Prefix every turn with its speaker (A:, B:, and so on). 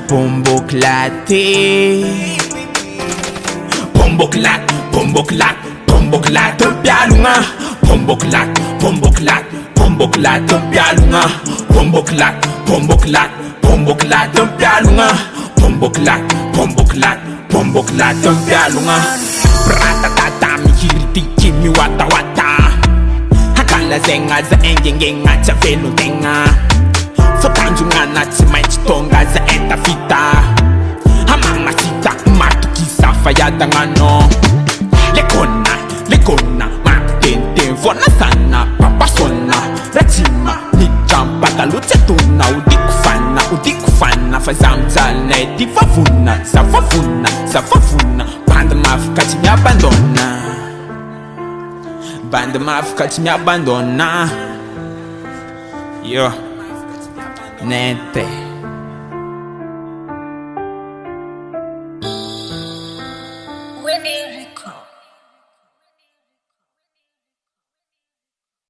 A: Bomboclaté, bomboclat, bomboclat, bomboclat, pialunga. Bomboclat, bomboclat, bomboclat, pialunga. Bomboclat, bomboclat, bomboclat, pialunga. Bomboclat, bomboclat, bomboclat, pialunga. Pratatata mihiriti mi wata wata. Hakala zenga za engengenga cha velo tenga. Sotanjungana tsy maintsy tonga za enta fita. Hamamacita matukisa fayadagnano. Lekona matenten vona sana papasona. Ratima nijampa kalutsetuna. Udikufana fazamzalne divavuna. Savavuna banda mafika tsy miabandona. Banda mafika tsy miabandona. Yo Nete.
B: Winnie Record.